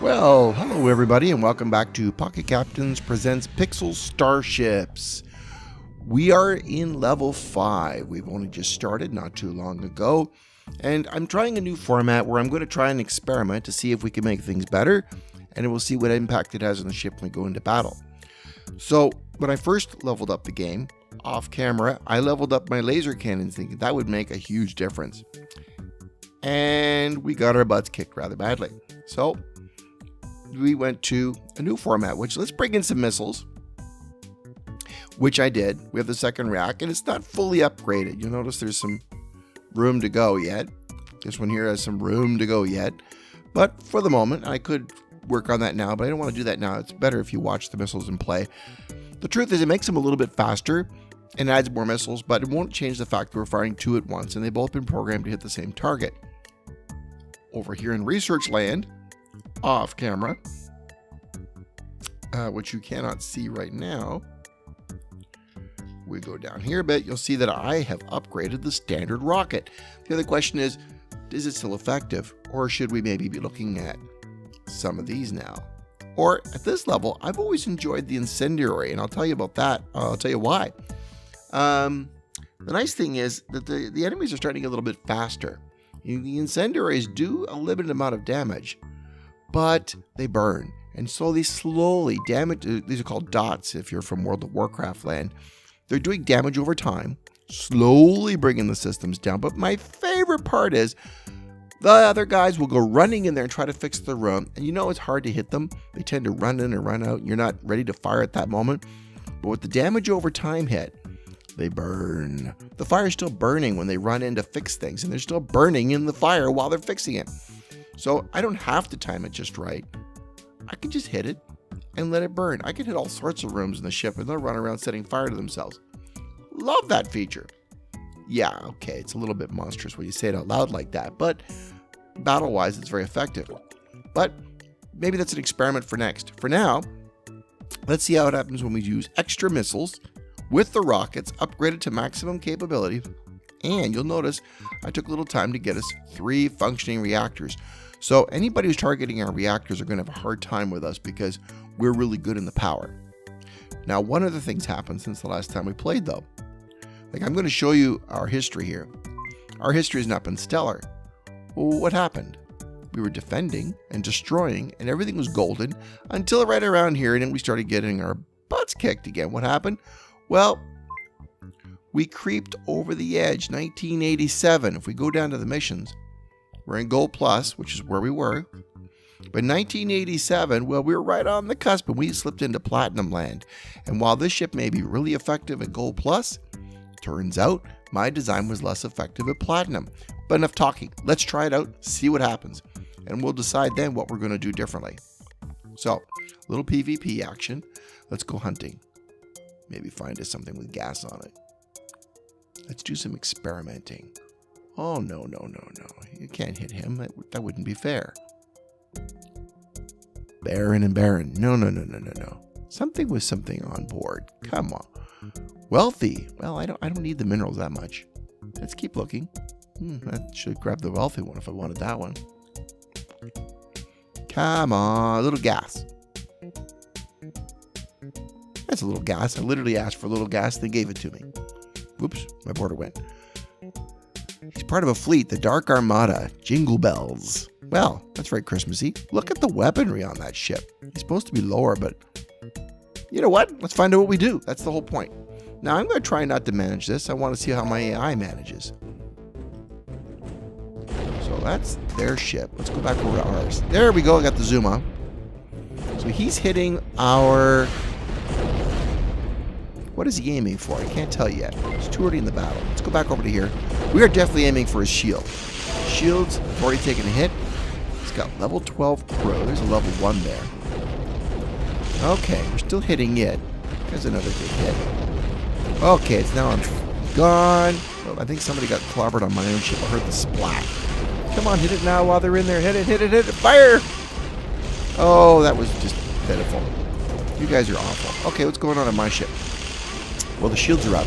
Well, hello everybody, and welcome back to Pocket Captains Presents Pixel Starships. We are in level 5. We've only just started not too long ago, and I'm trying a new format where I'm going to try and experiment to see if we can make things better, and we'll see what impact it has on the ship when we go into battle. So, when I first leveled up the game, off camera, I leveled up my laser cannons thinking that would make a huge difference. And we got our butts kicked rather badly. So, we went to a new format, which let's bring in some missiles, which I did. We have the second rack, and it's not fully upgraded. You'll notice there's some room to go yet. This one here has some room to go yet. But for the moment, I could work on that now, but I don't want to do that now. It's better if you watch the missiles in play. The truth is it makes them a little bit faster and adds more missiles, but it won't change the fact that we're firing two at once, and they've both been programmed to hit the same target. Over here in Research Land, off camera, which you cannot see right now. We go down here a bit, you'll see that I have upgraded the standard rocket. The other question is it still effective, or should we maybe be looking at some of these now? Or at this level, I've always enjoyed the incendiary, and I'll tell you about that. I'll tell you why. The nice thing is that the enemies are starting a little bit faster. The incendiaries do a limited amount of damage, but they burn, and slowly damage. These are called dots if you're from World of Warcraft land. They're doing damage over time, slowly bringing the systems down. But my favorite part is the other guys will go running in there and try to fix the room, and you know it's hard to hit them. They tend to run in or run out, and you're not ready to fire at that moment. But with the damage over time hit, they burn. The fire's still burning when they run in to fix things, and they're still burning in the fire while they're fixing it. So I don't have to time it just right. I can just hit it and let it burn. I can hit all sorts of rooms in the ship, and they'll run around setting fire to themselves. Love that feature. Yeah, okay, it's a little bit monstrous when you say it out loud like that, but battle-wise, it's very effective. But maybe that's an experiment for next. For now, let's see how it happens when we use extra missiles with the rockets upgraded to maximum capability. And you'll notice I took a little time to get us 3 functioning reactors. So anybody who's targeting our reactors are going to have a hard time with us because we're really good in the power. Now, one of the things happened since the last time we played, though. I'm going to show you our history here. Our history has not been stellar. Well, what happened? We were defending and destroying, and everything was golden until right around here, and then we started getting our butts kicked again. What happened? Well, we creeped over the edge. 1987. If we go down to the missions, we're in Gold Plus, which is where we were. But 1987, well, we were right on the cusp, and we slipped into Platinum Land. And while this ship may be really effective at Gold Plus, turns out my design was less effective at Platinum. But enough talking. Let's try it out, see what happens, and we'll decide then what we're going to do differently. So, little PvP action. Let's go hunting. Maybe find us something with gas on it. Let's do some experimenting. Oh, no. You can't hit him. That wouldn't be fair. Baron and Baron. No. Something with something on board. Come on. Wealthy. Well, I don't need the minerals that much. Let's keep looking. I should grab the wealthy one if I wanted that one. Come on. A little gas. That's a little gas. I literally asked for a little gas. They gave it to me. Whoops, my border went. He's part of a fleet, the Dark Armada. Jingle bells. Well, that's very Christmassy. Look at the weaponry on that ship. He's supposed to be lower, but you know what? Let's find out what we do. That's the whole point. Now, I'm going to try not to manage this. I want to see how my AI manages. So that's their ship. Let's go back over to ours. There we go. I got the zoom on. So he's hitting our... What is he aiming for? I can't tell yet. It's too early in the battle. Let's go back over to here. We are definitely aiming for his shield. Shields have already taken a hit. He's got level 12 crew. There's a level 1 there. Okay, we're still hitting it. There's another big hit. Okay, it's now gone. Oh, I think somebody got clobbered on my own ship. I heard the splat. Come on, hit it now while they're in there. Hit it. Fire! Oh, that was just pitiful. You guys are awful. Okay, what's going on my ship? Well, the shields are up.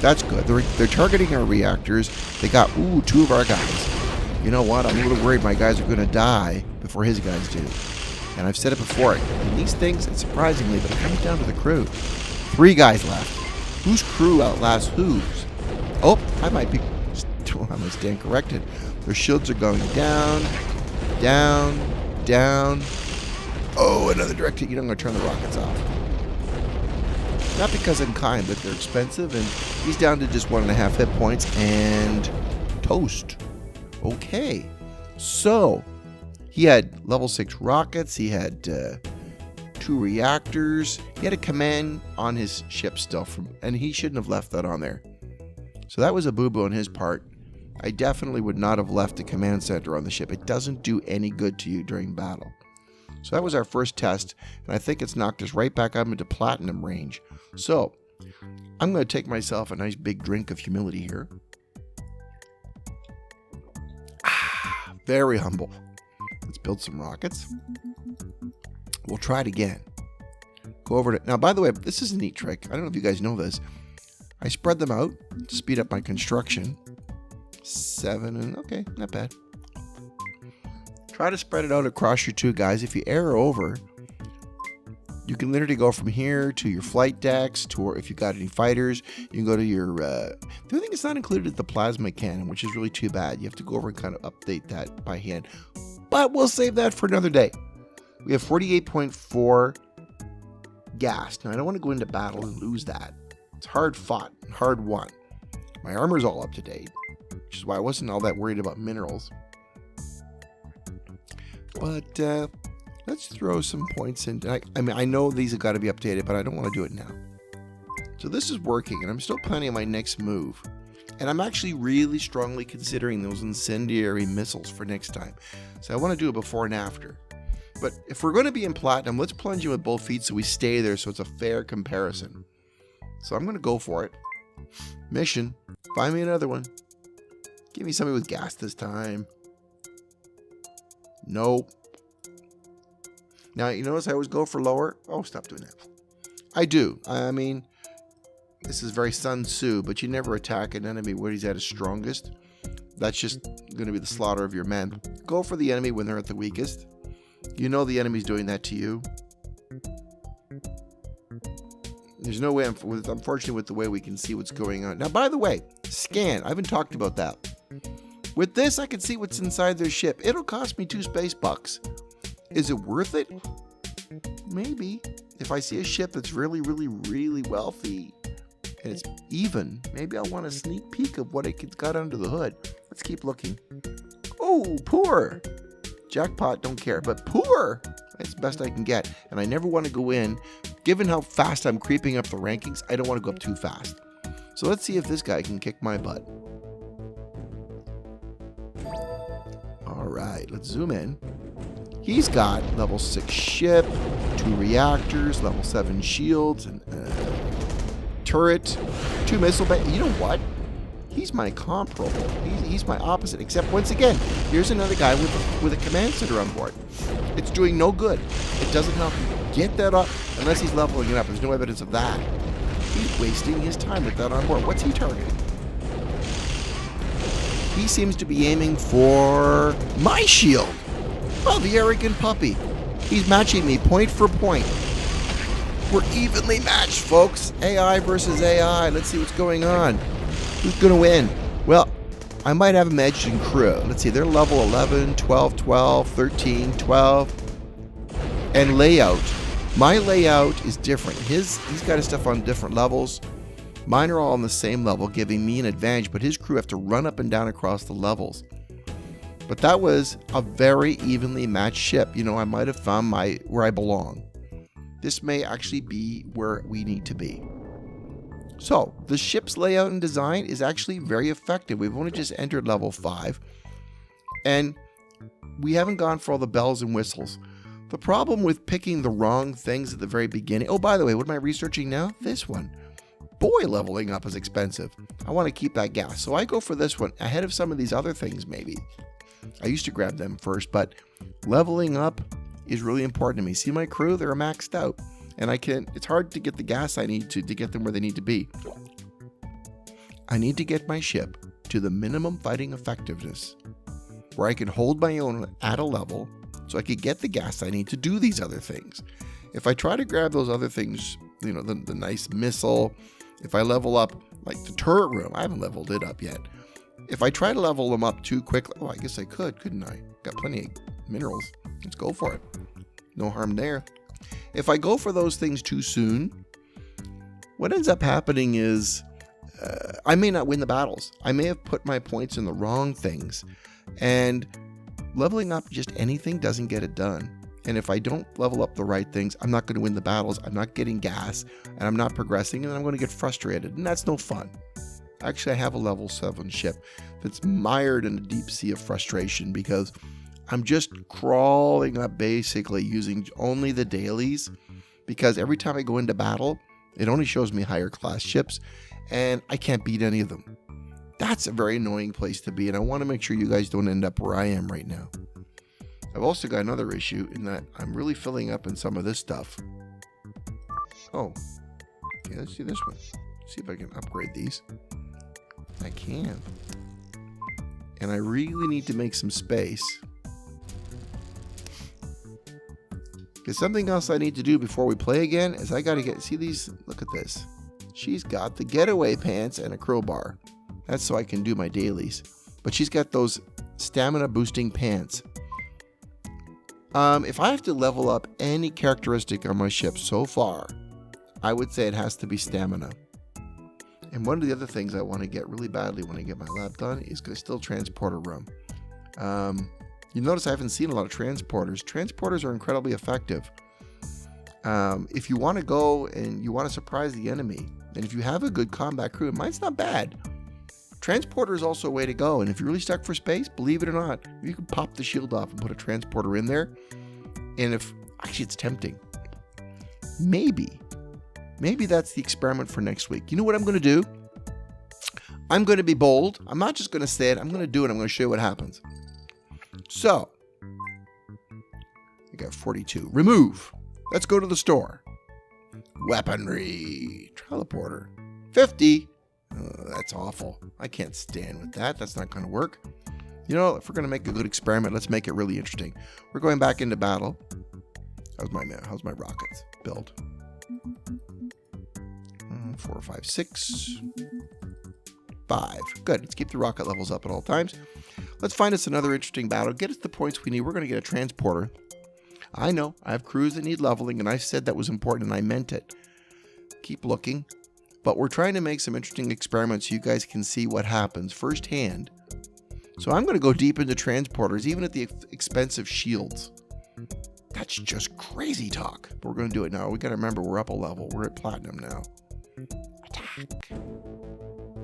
That's good. They're targeting our reactors. They got, 2 of our guys. You know what? I'm a little worried my guys are going to die before his guys do. And I've said it before, in these things, it's surprisingly, but it comes down to the crew. 3 guys left. Whose crew outlasts whose? Oh, I might stand corrected. Their shields are going down, down, down. Oh, another direct hit. You know, I'm going to turn the rockets off. Not because I'm kind, but they're expensive, and he's down to just 1.5 hit points, and toast. Okay. So, he had level 6 rockets, he had 2 reactors, he had a command on his ship still, and he shouldn't have left that on there. So that was a boo-boo on his part. I definitely would not have left the command center on the ship. It doesn't do any good to you during battle. So that was our first test, and I think it's knocked us right back up into platinum range. So, I'm going to take myself a nice big drink of humility here. Very humble. Let's build some rockets. We'll try it again. Go over to... Now, by the way, this is a neat trick. I don't know if you guys know this. I spread them out to speed up my construction. 7, and okay, not bad. Try to spread it out across your 2 guys. If you arrow over, you can literally go from here to your flight decks, to if you got any fighters, you can go to your... the only thing that's not included is the plasma cannon, which is really too bad. You have to go over and kind of update that by hand. But we'll save that for another day. We have 48.4 gas. Now, I don't want to go into battle and lose that. It's hard fought, hard won. My armor's all up to date, which is why I wasn't all that worried about minerals. But let's throw some points in. I mean, I know these have got to be updated, but I don't want to do it now. So this is working, and I'm still planning on my next move. And I'm actually really strongly considering those incendiary missiles for next time. So I want to do it before and after. But if we're going to be in platinum, let's plunge in with both feet so we stay there so it's a fair comparison. So I'm going to go for it. Mission. Find me another one. Give me somebody with gas this time. Nope. Now, you notice I always go for lower. Oh, stop doing that. I do. I mean, this is very Sun Tzu, but you never attack an enemy where he's at his strongest. That's just going to be the slaughter of your men. Go for the enemy when they're at the weakest. You know the enemy's doing that to you. There's no way, unfortunately, with the way we can see what's going on. Now, by the way, scan. I haven't talked about that. With this, I can see what's inside their ship. It'll cost me 2 space bucks. Is it worth it? Maybe. If I see a ship that's really, really, really wealthy and it's even, maybe I'll want a sneak peek of what it's got under the hood. Let's keep looking. Oh, poor. Jackpot, don't care, but poor. That's the best I can get. And I never want to go in. Given how fast I'm creeping up the rankings, I don't want to go up too fast. So let's see if this guy can kick my butt. All right, let's zoom in. He's got level 6 ship, 2 reactors, level 7 shields, and turret, 2 missile bay. You know what? He's my comparable. He's my opposite. Except once again, here's another guy with a command center on board. It's doing no good. It doesn't help you get that up unless he's leveling it up. There's no evidence of that. He's wasting his time with that on board. What's he targeting? He seems to be aiming for my shield. Oh, the arrogant puppy. He's matching me point for point. We're evenly matched, folks. AI versus AI. Let's see what's going on. Who's going to win? Well, I might have him edged in crew. Let's see. They're level 11, 12, 12, 13, 12. And layout. My layout is different. He's got his stuff on different levels. Mine are all on the same level, giving me an advantage, but his crew have to run up and down across the levels. But that was a very evenly matched ship. You know, I might have found where I belong. This may actually be where we need to be. So, the ship's layout and design is actually very effective. We've only just entered level 5. And we haven't gone for all the bells and whistles. The problem with picking the wrong things at the very beginning... Oh, by the way, what am I researching now? This one. Boy, leveling up is expensive. I want to keep that gas. So I go for this one ahead of some of these other things, maybe. I used to grab them first, but leveling up is really important to me. See my crew? They're maxed out. And it's hard to get the gas I need to get them where they need to be. I need to get my ship to the minimum fighting effectiveness, where I can hold my own at a level so I could get the gas I need to do these other things. If I try to grab those other things, you know, the nice missile, if I level up like the turret room, I haven't leveled it up yet. If I try to level them up too quickly, oh, I guess I could, couldn't I? Got plenty of minerals. Let's go for it. No harm there. If I go for those things too soon, what ends up happening is I may not win the battles. I may have put my points in the wrong things, and leveling up just anything doesn't get it done. And if I don't level up the right things, I'm not going to win the battles. I'm not getting gas, and I'm not progressing, and I'm going to get frustrated, and that's no fun. Actually, I have a level 7 ship that's mired in a deep sea of frustration because I'm just crawling up basically using only the dailies, because every time I go into battle, it only shows me higher class ships, and I can't beat any of them. That's a very annoying place to be, and I want to make sure you guys don't end up where I am right now. I've also got another issue in that I'm really filling up in some of this stuff. Oh, okay, let's do this one. See if I can upgrade these. I can. And I really need to make some space. Because something else I need to do before we play again is I got to get, see these, look at this. She's got the getaway pants and a crowbar. That's so I can do my dailies. But she's got those stamina boosting pants. If I have to level up any characteristic on my ship so far, I would say it has to be stamina. And one of the other things I want to get really badly when I get my lab done is still transporter room. You notice I haven't seen a lot of transporters. Transporters are incredibly effective. If you want to go and you want to surprise the enemy, and if you have a good combat crew, mine's not bad. Transporter is also a way to go, and if you're really stuck for space, believe it or not, you can pop the shield off and put a transporter in there. And if, actually it's tempting. Maybe that's the experiment for next week. You know what I'm going to do? I'm going to be bold. I'm not just going to say it. I'm going to do it. I'm going to show you what happens. So, I got 42. Remove. Let's go to the store. Weaponry. Teleporter. 50. Oh, that's awful. I can't stand with that. That's not going to work. You know, if we're going to make a good experiment, let's make it really interesting. We're going back into battle. How's my rockets build? 4, 5, 6, 5. Good. Let's keep the rocket levels up at all times. Let's find us another interesting battle. Get us the points we need. We're going to get a transporter. I know. I have crews that need leveling, and I said that was important, and I meant it. Keep looking. But we're trying to make some interesting experiments so you guys can see what happens firsthand. So I'm going to go deep into transporters, even at the expense of shields. That's just crazy talk. But we're going to do it now. We got to remember we're up a level. We're at platinum now. Attack.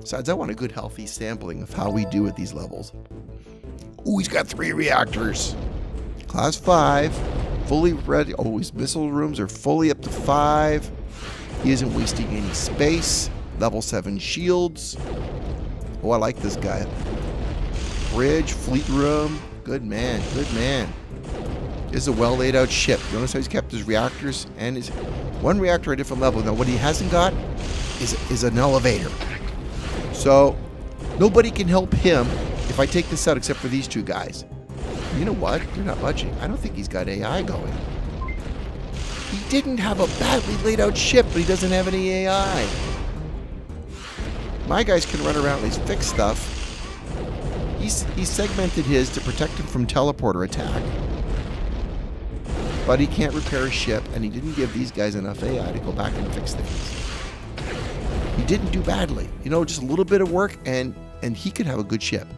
Besides, I want a good healthy sampling of how we do at these levels. Ooh, he's got 3 reactors. Class 5. Fully ready. Oh, his missile rooms are fully up to 5. He isn't wasting any space. Level 7 shields. Oh, I like this guy. Bridge, fleet room. Good man, good man. This is a well laid out ship. Notice how he's kept his reactors and his one reactor at a different level. Now, what he hasn't got is an elevator. So, nobody can help him if I take this out except for these 2 guys. You know what? They're not budging. I don't think he's got AI going. He didn't have a badly laid out ship, but he doesn't have any AI. My guys can run around and fix stuff. He segmented his to protect him from teleporter attack. But he can't repair a ship, and he didn't give these guys enough AI to go back and fix things. He didn't do badly. You know, just a little bit of work, and he could have a good ship.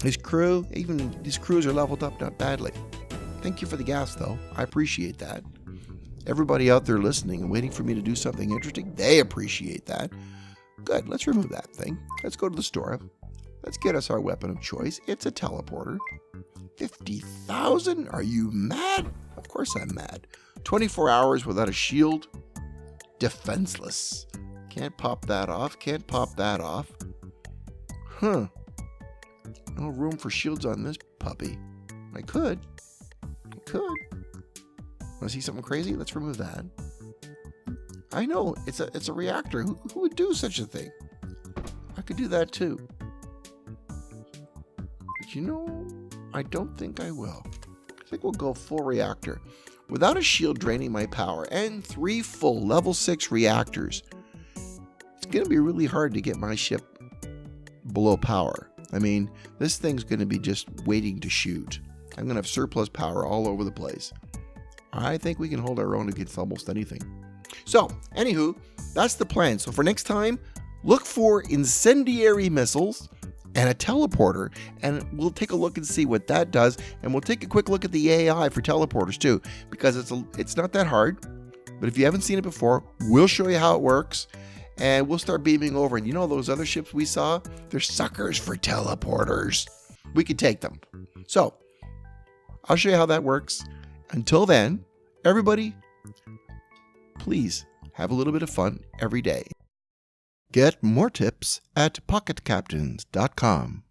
His crew, even his crews are leveled up not badly. Thank you for the gas, though. I appreciate that. Everybody out there listening and waiting for me to do something interesting, they appreciate that. Good, let's remove that thing. Let's go to the store. Let's get us our weapon of choice. It's a teleporter. 50,000? Are you mad? Of course I'm mad. 24 hours without a shield. Defenseless. Can't pop that off. Can't pop that off. Huh. No room for shields on this puppy. I could. Want to see something crazy? Let's remove that. I know. It's a reactor. Who would do such a thing? I could do that too. But you know, I don't think I will. I think we'll go full reactor. Without a shield draining my power and 3 full level 6 reactors, it's going to be really hard to get my ship below power. I mean, this thing's going to be just waiting to shoot. I'm going to have surplus power all over the place. I think we can hold our own against almost anything. So, anywho, that's the plan. So for next time, look for incendiary missiles and a teleporter, and we'll take a look and see what that does, and we'll take a quick look at the AI for teleporters too, because it's not that hard, but if you haven't seen it before, we'll show you how it works, and we'll start beaming over. And you know those other ships we saw? They're suckers for teleporters. We could take them. So, I'll show you how that works. Until then, everybody, please have a little bit of fun every day. Get more tips at pocketcaptains.com.